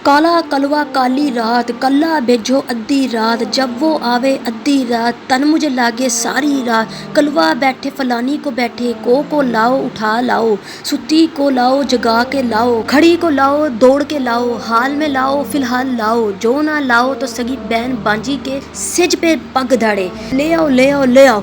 काला कलवा काली रात कल्ला भेजो अद्धी रात जब वो आवे अद्धी रात तन मुझे लागे सारी रात कलवा बैठे फलानी को बैठे को लाओ उठा लाओ सुती को लाओ जगा के लाओ खड़ी को लाओ दौड़ के लाओ हाल में लाओ फिलहाल लाओ जो ना लाओ तो सगी बहन बांजी के सिज पे पग धड़े ले आओ ले आओ ले आओ।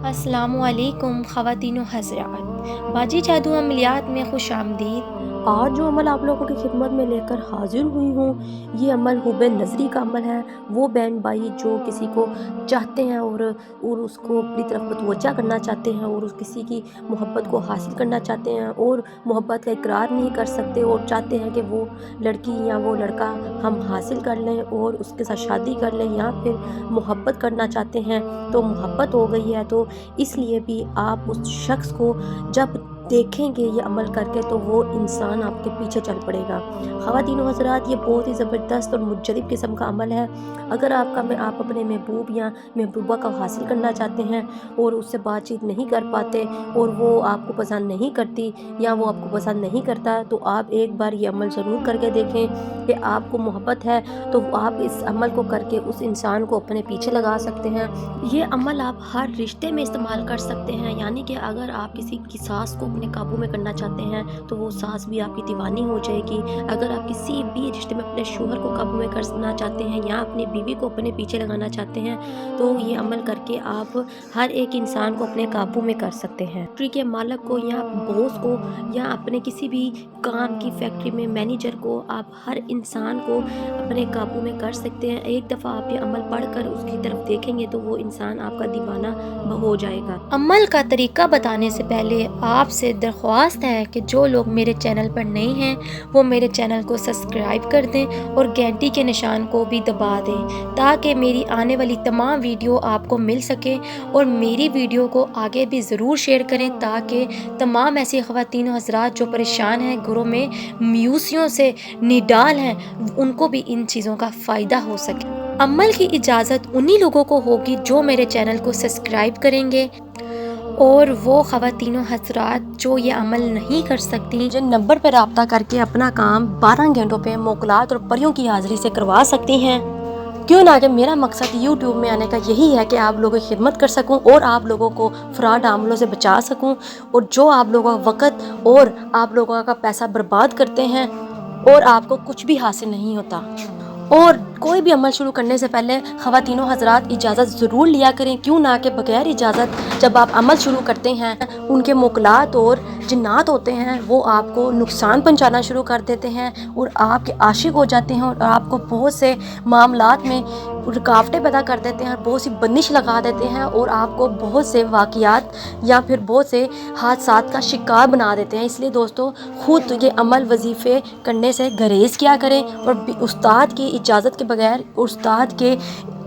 अस्सलामुअलैकुम ख़वातीन व हज़रात, बाजी जादू अमलियात में खुश आमदीद। आज जो अमल आप लोगों की खिदमत में लेकर हाजिर हुई हूँ, ये अमल हुब्बे नज़री का अमल है। वो बहन भाई जो किसी को चाहते हैं और उसको अपनी तरफ मुतवज्जा करना चाहते हैं और किसी की मोहब्बत को हासिल करना चाहते हैं और मोहब्बत का इकरार नहीं कर सकते और चाहते हैं कि वो लड़की या वो लड़का हम हासिल कर लें और उसके साथ शादी कर लें, या फिर मोहब्बत करना चाहते हैं तो मोहब्बत हो गई है, तो इसलिए भी आप उस शख्स को जब देखेंगे ये अमल करके तो वो इंसान आपके पीछे चल पड़ेगा। ख़वातीन व हज़रात, ये बहुत ही ज़बरदस्त और मुजरिब किस्म का अमल है। अगर आप अपने महबूब या महबूबा का हासिल करना चाहते हैं और उससे बातचीत नहीं कर पाते और वो आपको पसंद नहीं करती या वो आपको पसंद नहीं करता, तो आप एक बार ये अमल ज़रूर करके देखें कि आपको मोहब्बत है तो आप इस अमल को करके उस इंसान को अपने पीछे लगा सकते हैं। ये अमल आप हर रिश्ते में इस्तेमाल कर सकते हैं, यानी कि अगर आप किसी की सास को अपने काबू में करना चाहते हैं तो वो सास भी आपकी दीवानी हो जाएगी। अगर आप किसी भी रिश्ते में अपने शोहर को काबू में करना चाहते हैं या अपनी बीवी को अपने पीछे लगाना चाहते हैं तो ये अमल करके आप हर एक इंसान को अपने काबू में कर सकते हैं। फैक्ट्री के मालिक को या बॉस को या अपने किसी भी काम की फैक्ट्री में मैनेजर को, आप हर इंसान को अपने काबू में कर सकते हैं। एक दफ़ा आप ये अमल पढ़कर उसकी तरफ देखेंगे तो वो इंसान आपका दीवाना हो जाएगा। अमल का तरीका बताने से पहले आपसे दरख्वास्त है कि जो लोग मेरे चैनल पर नए हैं वो मेरे चैनल को सब्सक्राइब कर दें और घंटी के निशान को भी दबा दें ताकि मेरी आने वाली तमाम वीडियो आपको मिल सके, और मेरी वीडियो को आगे भी ज़रूर शेयर करें ताकि तमाम ऐसी ख़वातीन हज़रात जो परेशान हैं, घरों में म्यूसियों से निडाल हैं, उनको भी इन चीज़ों का फ़ायदा हो सके। अमल की इजाज़त उन्हीं लोगों को होगी जो मेरे चैनल को सब्सक्राइब करेंगे, और वो ख़वातीन हज़रात जो ये अमल नहीं कर सकती जिन नंबर पर रब्ता करके अपना काम 12 घंटों पे मोकलात और परियों की हाज़िरी से करवा सकती हैं। क्यों ना कि मेरा मकसद यूट्यूब में आने का यही है कि आप लोगों की खिदमत कर सकूं और आप लोगों को फ्रॉड अमलों से बचा सकूं, और जो आप लोगों का वक़्त और आप लोगों का पैसा बर्बाद करते हैं और आपको कुछ भी हासिल नहीं होता। और कोई भी अमल शुरू करने से पहले ख़वातीनों हज़रात इजाज़त ज़रूर लिया करें, क्यों ना कि बगैर इजाज़त जब आप अमल शुरू करते हैं उनके मुकलात और जिन्नात होते हैं वो आपको नुकसान पहुंचाना शुरू कर देते हैं और आपके आशिक हो जाते हैं और आपको बहुत से मामलात में रुकावटें पैदा कर देते हैं, बहुत सी बंदिश लगा देते हैं और आपको बहुत से वाक़ियात या फिर बहुत से हादसात का शिकार बना देते हैं। इसलिए दोस्तों, खुद ये अमल वजीफ़े करने से गुरेज़ किया करें और उस्ताद की इजाज़त के बगैर, उस्ताद के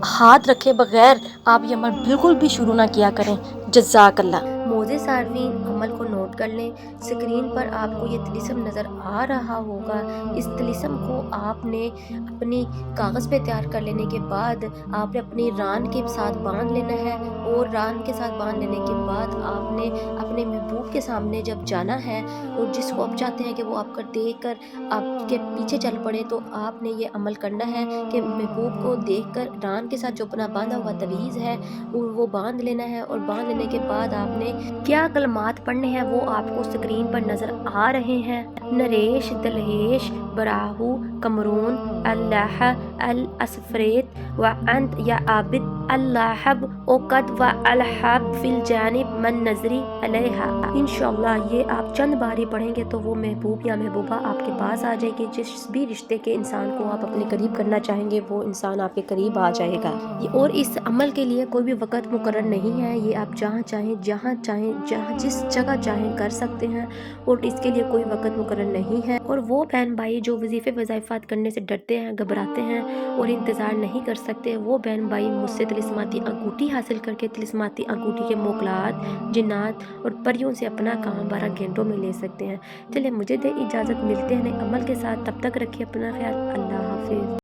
हाथ रखे बगैर आप ये अमल बिल्कुल भी शुरू ना किया करें। जज़ाकल्लाह। मोज़े सार्फिन, अमल को नोट कर लें। स्क्रीन पर आपको ये तिलिस्म नज़र आ रहा होगा। इस तिलिस्म को आपने अपनी कागज़ पे तैयार कर लेने के बाद आपने अपनी रान के साथ बांध लेना है, और रान के साथ बांध लेने के बाद आपने अपने महबूब के सामने जब जाना है और जिसको आप चाहते हैं कि वो आपका देख कर आपके पीछे चल पड़े, तो आपने ये अमल करना है कि महबूब को देख कर रान के साथ जो अपना बांधा हुआ तवीज़ है वो बांध लेना है, और बांध लेने के बाद आपने क्या कलमात पढ़ने हैं वो आपको स्क्रीन पर नज़र आ रहे हैं। नरेश, दलहेश, बराहू, कमरून, अल्लाह, अल असफरेत व अंत या आबिद, अल्लाहब ओकद व अलहब फिल जानिब मन नजरी अलैहा। इंशाअल्लाह ये आप चंद बारी पढ़ेंगे तो वो महबूब या महबूबा आपके पास आ जाएगी। जिस भी रिश्ते के इंसान को आप अपने करीब करना चाहेंगे वो इंसान आपके करीब आ जाएगा। और इस अमल के लिए कोई भी वक़्त मुकर्रर नहीं है, ये आप जहाँ चाहें, जहाँ चाहें, जहाँ जिस जगह चाहें कर सकते हैं, और इसके लिए कोई वक़्त मुकर्रर नहीं है। और वो बहन भाई जो वजीफ़े वज़ाइफ़ात करने से डरते हैं, घबराते हैं और इंतज़ार नहीं कर सकते, वो बहन भाई मुझसे तिलिस्माती अंगूठी हासिल करके तिलिस्माती अंगूठी के मोकलात, जिन्नात और परियों से अपना काम 12 घंटों में ले सकते हैं। चलिए मुझे दे इजाज़त, मिलते हैं नए अमल के साथ, तब तक रखिए अपना ख्याल। अल्लाह हाफ़िज़।